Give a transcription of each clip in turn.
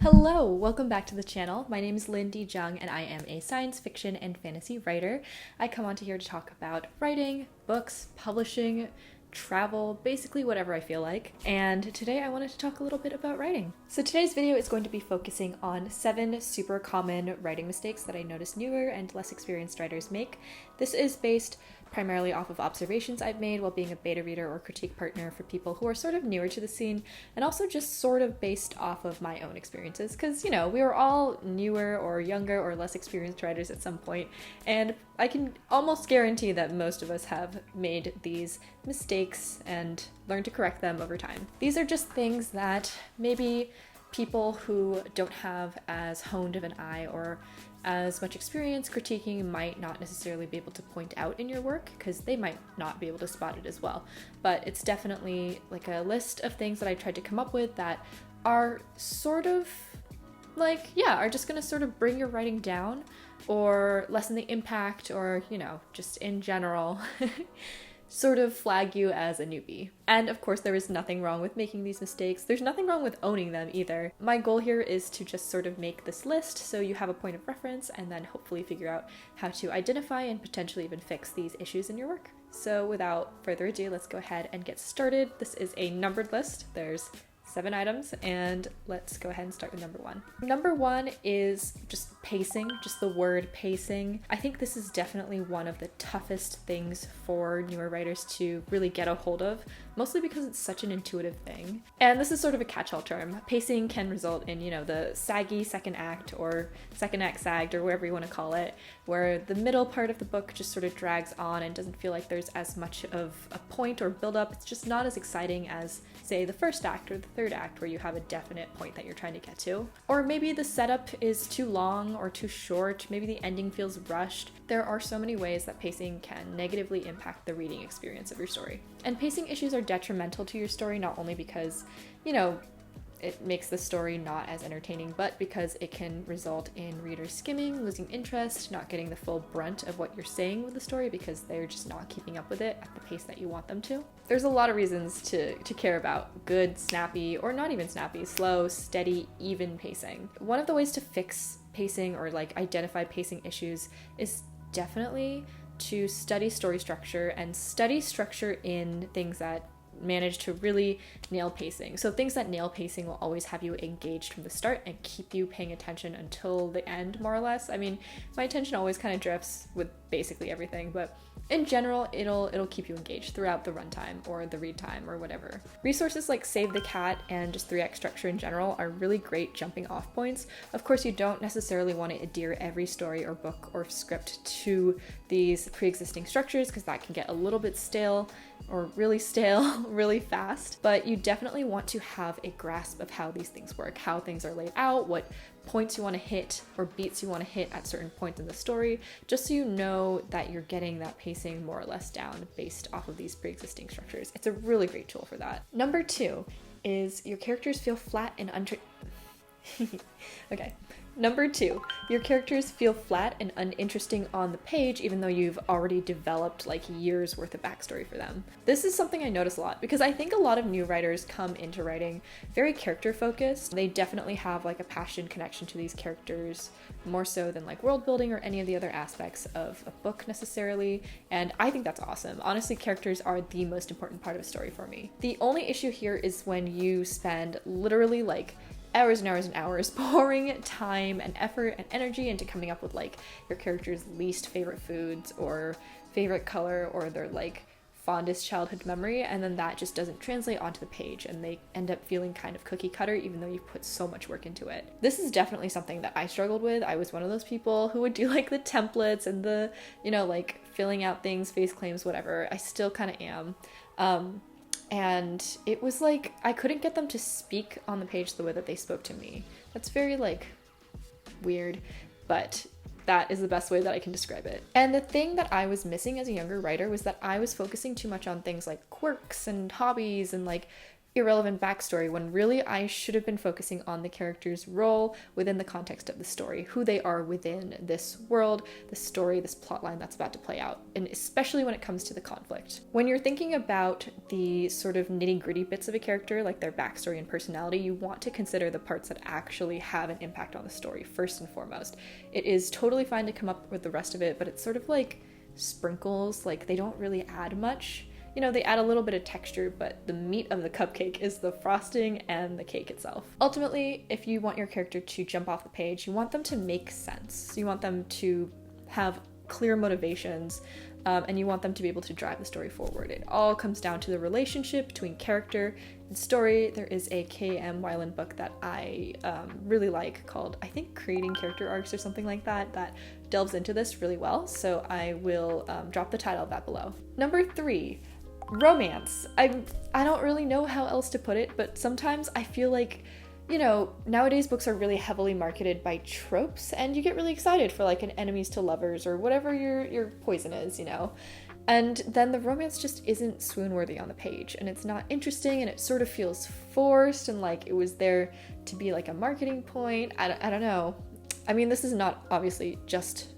Hello, welcome back to the channel. My name is Lynn and I am a science fiction and fantasy writer. I come onto here to talk about writing, books, publishing, travel, basically whatever I feel like. And today I wanted to talk a little bit about writing. So today's video is going to be focusing on 7 super common writing mistakes that I notice newer and less experienced writers make. This is based primarily off of observations I've made while being a beta reader or critique partner for people who are sort of newer to the scene, and also just sort of based off of my own experiences, because, you know, we were all newer or younger or less experienced writers at some point, and I can almost guarantee that most of us have made these mistakes and learned to correct them over time. These are just things that maybe people who don't have as honed of an eye or as much experience critiquing might not necessarily be able to point out in your work, because they might not be able to spot it as well. But it's definitely like a list of things that I tried to come up with that are sort of like, yeah, are just gonna sort of bring your writing down or lessen the impact, or, you know, just in general sort of flag you as a newbie. And of course, there is nothing wrong with making these mistakes. There's nothing wrong with owning them either. My goal here is to just sort of make this list so you have a point of reference and then hopefully figure out how to identify and potentially even fix these issues in your work. So without further ado, let's go ahead and get started. This is a numbered list. There's 7 items, and let's go ahead and start with number 1. Number 1 is just pacing, just the word pacing. I think this is definitely one of the toughest things for newer writers to really get a hold of, mostly because it's such an intuitive thing. And this is sort of a catch-all term. Pacing can result in, you know, the saggy second act or second act sagged or whatever you want to call it, where the middle part of the book just sort of drags on and doesn't feel like there's as much of a point or build-up. It's just not as exciting as, say, the first act or the third act, where you have a definite point that you're trying to get to. Or maybe the setup is too long or too short, maybe the ending feels rushed. There are so many ways that pacing can negatively impact the reading experience of your story. And pacing issues are detrimental to your story, not only because, you know, it makes the story not as entertaining, but because it can result in readers skimming, losing interest, not getting the full brunt of what you're saying with the story because they're just not keeping up with it at the pace that you want them to. There's a lot of reasons to care about good, snappy, or not even snappy, slow, steady, even pacing. One of the ways to fix pacing or like identify pacing issues is definitely to study story structure, and study structure in things that manage to really nail pacing. So things that nail pacing will always have you engaged from the start and keep you paying attention until the end, more or less. I mean, my attention always kind of drifts with basically everything, but in general, it'll keep you engaged throughout the runtime or the read time or whatever. Resources like Save the Cat and just 3-act structure in general are really great jumping off points. Of course, you don't necessarily want to adhere every story or book or script to these pre-existing structures, because that can get a little bit stale or really stale really fast, but you definitely want to have a grasp of how these things work, how things are laid out, what points you want to hit or beats you want to hit at certain points in the story, just so you know that you're getting that pacing more or less down based off of these pre-existing structures. It's a really great tool for that. Number 2 is your characters feel flat and okay. Number 2, your characters feel flat and uninteresting on the page, even though you've already developed like years worth of backstory for them. This is something I notice a lot, because I think a lot of new writers come into writing very character focused. They definitely have like a passion connection to these characters, more so than like world building or any of the other aspects of a book necessarily. And I think that's awesome. Honestly, characters are the most important part of a story for me. The only issue here is when you spend literally like hours and hours and hours pouring time and effort and energy into coming up with like your character's least favorite foods or favorite color or their like fondest childhood memory, and then that just doesn't translate onto the page and they end up feeling kind of cookie cutter even though you put so much work into it. This is definitely something that I struggled with. I was one of those people who would do like the templates and the, you know, like filling out things, face claims, whatever. I still kind of am. And it was like, I couldn't get them to speak on the page the way that they spoke to me. That's very like weird, but that is the best way that I can describe it. And the thing that I was missing as a younger writer was that I was focusing too much on things like quirks and hobbies and like irrelevant backstory when really I should have been focusing on the character's role within the context of the story, who they are within this world, this story, this plotline that's about to play out, and especially when it comes to the conflict. When you're thinking about the sort of nitty-gritty bits of a character, like their backstory and personality, you want to consider the parts that actually have an impact on the story first and foremost. It is totally fine to come up with the rest of it, but it's sort of like sprinkles, like they don't really add much. You know, they add a little bit of texture, but the meat of the cupcake is the frosting and the cake itself. Ultimately, if you want your character to jump off the page, you want them to make sense. You want them to have clear motivations, and you want them to be able to drive the story forward. It all comes down to the relationship between character and story. There is a K.M. Weiland book that I really like called, I think, Creating Character Arcs or something like that, that delves into this really well. So I will drop the title of that below. Number 3. Romance. I don't really know how else to put it, but sometimes I feel like, you know, nowadays books are really heavily marketed by tropes, and you get really excited for like an enemies to lovers or whatever your poison is, you know. And then the romance just isn't swoon-worthy on the page, and it's not interesting, and it sort of feels forced and like it was there to be like a marketing point. I don't know. I mean, this is not obviously just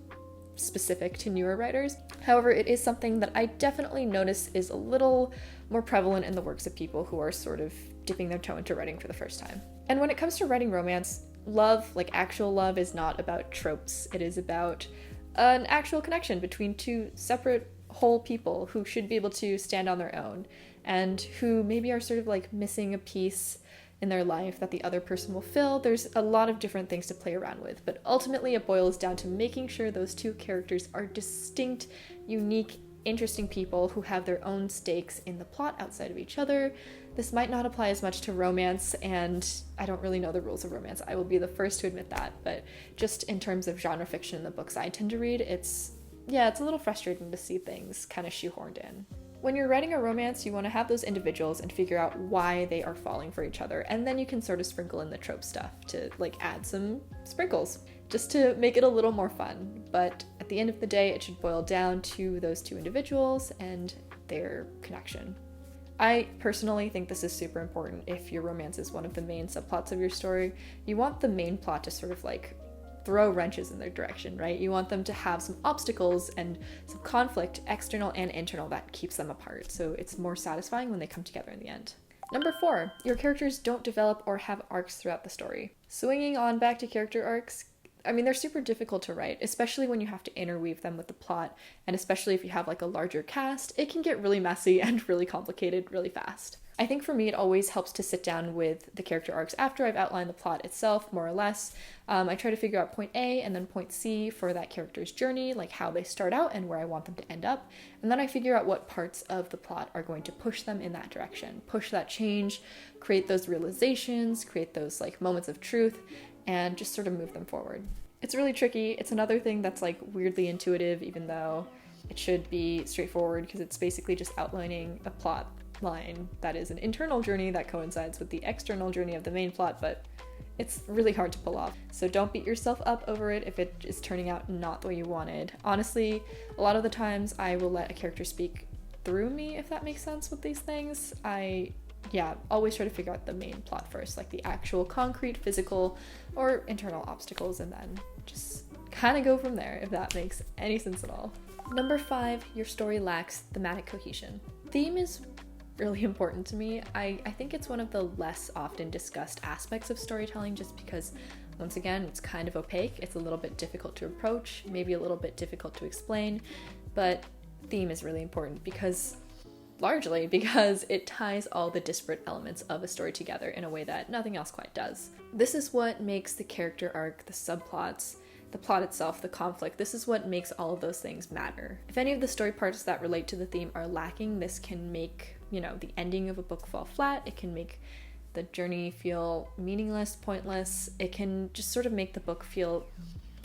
specific to newer writers. However, it is something that I definitely notice is a little more prevalent in the works of people who are sort of dipping their toe into writing for the first time. And when it comes to writing romance, love, like actual love, is not about tropes. It is about an actual connection between two separate whole people who should be able to stand on their own and who maybe are sort of like missing a piece in their life that the other person will fill. There's a lot of different things to play around with, but ultimately it boils down to making sure those two characters are distinct, unique, interesting people who have their own stakes in the plot outside of each other. This might not apply as much to romance, and I don't really know the rules of romance. I will be the first to admit that, but just in terms of genre fiction in the books I tend to read, it's a little frustrating to see things kind of shoehorned in. When you're writing a romance, you want to have those individuals and figure out why they are falling for each other, and then you can sort of sprinkle in the trope stuff to like add some sprinkles just to make it a little more fun. But at the end of the day, it should boil down to those two individuals and their connection. I personally think this is super important if your romance is one of the main subplots of your story. You want the main plot to sort of like throw wrenches in their direction, right? You want them to have some obstacles and some conflict, external and internal, that keeps them apart. So it's more satisfying when they come together in the end. Number 4, your characters don't develop or have arcs throughout the story. Swinging on back to character arcs, I mean, they're super difficult to write, especially when you have to interweave them with the plot, and especially if you have like a larger cast, it can get really messy and really complicated really fast. I think for me, it always helps to sit down with the character arcs after I've outlined the plot itself, more or less. I try to figure out point A and then point C for that character's journey, like how they start out and where I want them to end up. And then I figure out what parts of the plot are going to push them in that direction, push that change, create those realizations, create those like moments of truth, and just sort of move them forward. It's really tricky. It's another thing that's like weirdly intuitive, even though it should be straightforward, because it's basically just outlining a plot line that is an internal journey that coincides with the external journey of the main plot, but it's really hard to pull off. So don't beat yourself up over it if it is turning out not the way you wanted. Honestly, a lot of the times I will let a character speak through me, if that makes sense with these things. I always try to figure out the main plot first, like the actual concrete, physical, or internal obstacles, and then just kind of go from there, if that makes any sense at all. Number 5, your story lacks thematic cohesion. Theme is really important to me. I think it's one of the less often discussed aspects of storytelling, just because, once again, it's kind of opaque. It's a little bit difficult to approach, maybe a little bit difficult to explain, but theme is really important largely because it ties all the disparate elements of a story together in a way that nothing else quite does. This is what makes the character arc, the subplots, the plot itself, the conflict, this is what makes all of those things matter. If any of the story parts that relate to the theme are lacking, this can make, the ending of a book fall flat. It can make the journey feel meaningless, pointless. It can just sort of make the book feel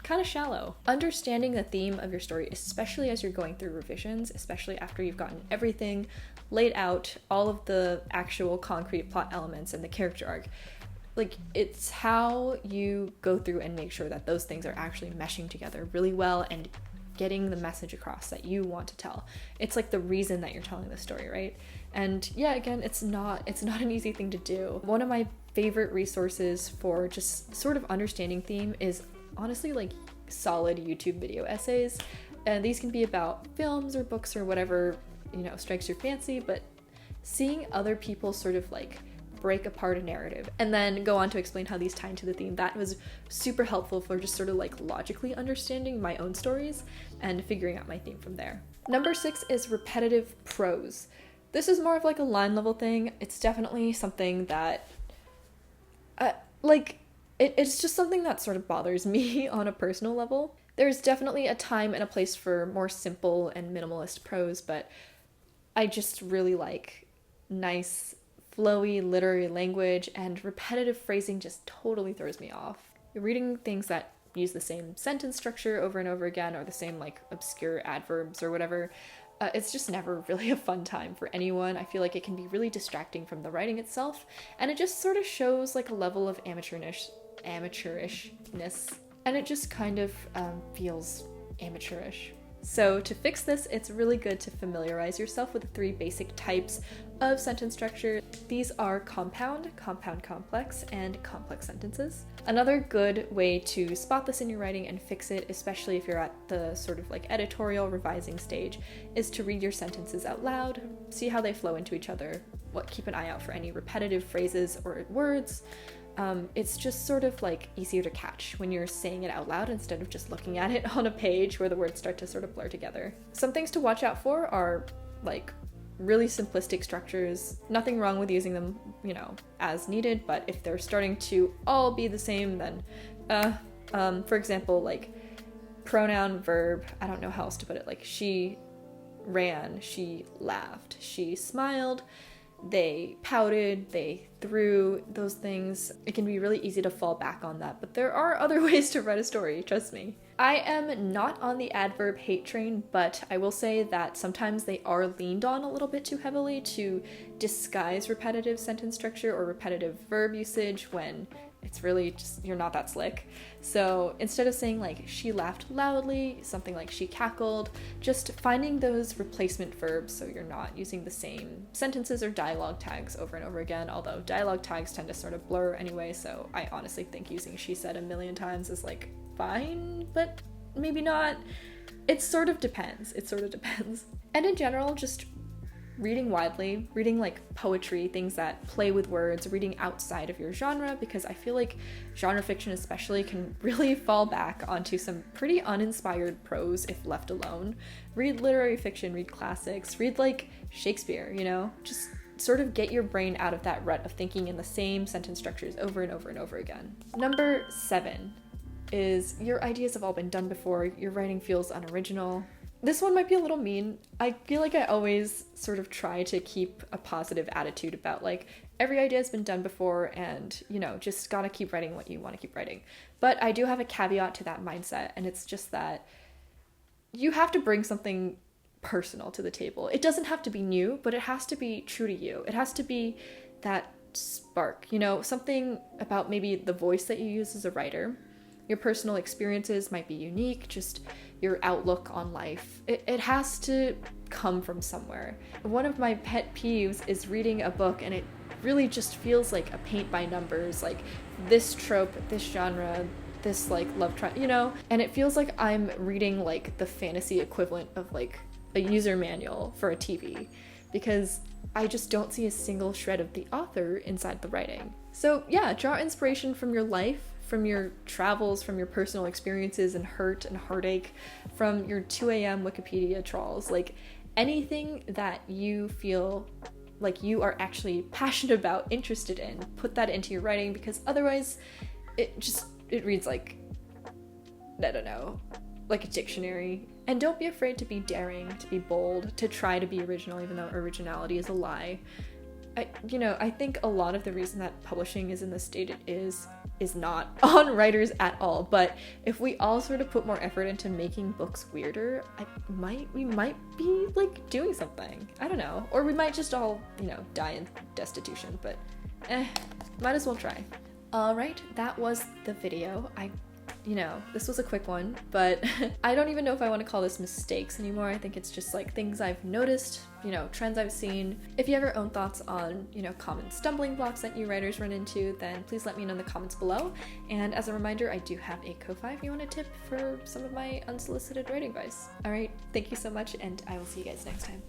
kind of shallow. Understanding the theme of your story, especially as you're going through revisions, especially after you've gotten everything laid out, all of the actual concrete plot elements and the character arc, like, it's how you go through and make sure that those things are actually meshing together really well and getting the message across that you want to tell. It's like the reason that you're telling the story, right? And yeah, again, it's not an easy thing to do. One of my favorite resources for just sort of understanding theme is honestly like solid YouTube video essays. And these can be about films or books or whatever, you know, strikes your fancy, but seeing other people sort of like break apart a narrative and then go on to explain how these tie into the theme, that was super helpful for just sort of like logically understanding my own stories and figuring out my theme from there. Number 6 is repetitive prose. This is more of like a line level thing. It's definitely something that it's just something that sort of bothers me on a personal level. There's definitely a time and a place for more simple and minimalist prose, but I just really like nice flowy literary language, and repetitive phrasing just totally throws me off. You're reading things that use the same sentence structure over and over again, or the same like obscure adverbs or whatever. It's just never really a fun time for anyone. I feel like it can be really distracting from the writing itself, and it just sort of shows like a level of amateurishness, and it just kind of feels amateurish. So to fix this, it's really good to familiarize yourself with the 3 basic types of sentence structure. These are compound, compound complex, and complex sentences. Another good way to spot this in your writing and fix it, especially if you're at the sort of like editorial revising stage, is to read your sentences out loud, see how they flow into each other, keep an eye out for any repetitive phrases or words. It's just sort of like easier to catch when you're saying it out loud instead of just looking at it on a page where the words start to sort of blur together. Some things to watch out for are like really simplistic structures. Nothing wrong with using them, you know, as needed, but if they're starting to all be the same, then for example, like pronoun, verb, I don't know how else to put it, like she ran, she laughed, she smiled, they pouted, they threw, those things. It can be really easy to fall back on that, but there are other ways to write a story, trust me. I am not on the adverb hate train, but I will say that sometimes they are leaned on a little bit too heavily to disguise repetitive sentence structure or repetitive verb usage when it's really just, you're not that slick. So instead of saying like she laughed loudly, something like she cackled, just finding those replacement verbs so you're not using the same sentences or dialogue tags over and over again, although dialogue tags tend to sort of blur anyway, so I honestly think using she said a million times is like fine, but maybe not. It sort of depends. And in general, just reading widely, reading like poetry, things that play with words, reading outside of your genre, because I feel like genre fiction especially can really fall back onto some pretty uninspired prose if left alone. Read literary fiction, read classics, read like Shakespeare, you know? Just sort of get your brain out of that rut of thinking in the same sentence structures over and over and over again. Number 7 is your ideas have all been done before, your writing feels unoriginal. This one might be a little mean. I feel like I always sort of try to keep a positive attitude about like every idea has been done before and, you know, just gotta keep writing what you want to keep writing. But I do have a caveat to that mindset, and it's just that you have to bring something personal to the table. It doesn't have to be new, but it has to be true to you. It has to be that spark, you know, something about maybe the voice that you use as a writer. Your personal experiences might be unique, just your outlook on life. It has to come from somewhere. One of my pet peeves is reading a book and it really just feels like a paint by numbers, like this trope, this genre, this like love triangle, you know? And it feels like I'm reading like the fantasy equivalent of like a user manual for a TV, because I just don't see a single shred of the author inside the writing. So yeah, draw inspiration from your life, from your travels, from your personal experiences and hurt and heartache, from your 2 a.m. Wikipedia trawls, like anything that you feel like you are actually passionate about, interested in, put that into your writing, because otherwise it reads like, I don't know, like a dictionary. And don't be afraid to be daring, to be bold, to try to be original, even though originality is a lie. I think a lot of the reason that publishing is in the state it is not on writers at all, but if we all sort of put more effort into making books weirder, we might be like doing something. I don't know. Or we might just all, die in destitution, but might as well try. Alright, that was the video. I you know, this was a quick one, but I don't even know if I want to call this mistakes anymore. I think it's just like things I've noticed, you know, trends I've seen. If you have your own thoughts on, you know, common stumbling blocks that you writers run into, then please let me know in the comments below. And as a reminder, I do have a Ko-fi if you want a tip for some of my unsolicited writing advice. All right, thank you so much, and I will see you guys next time.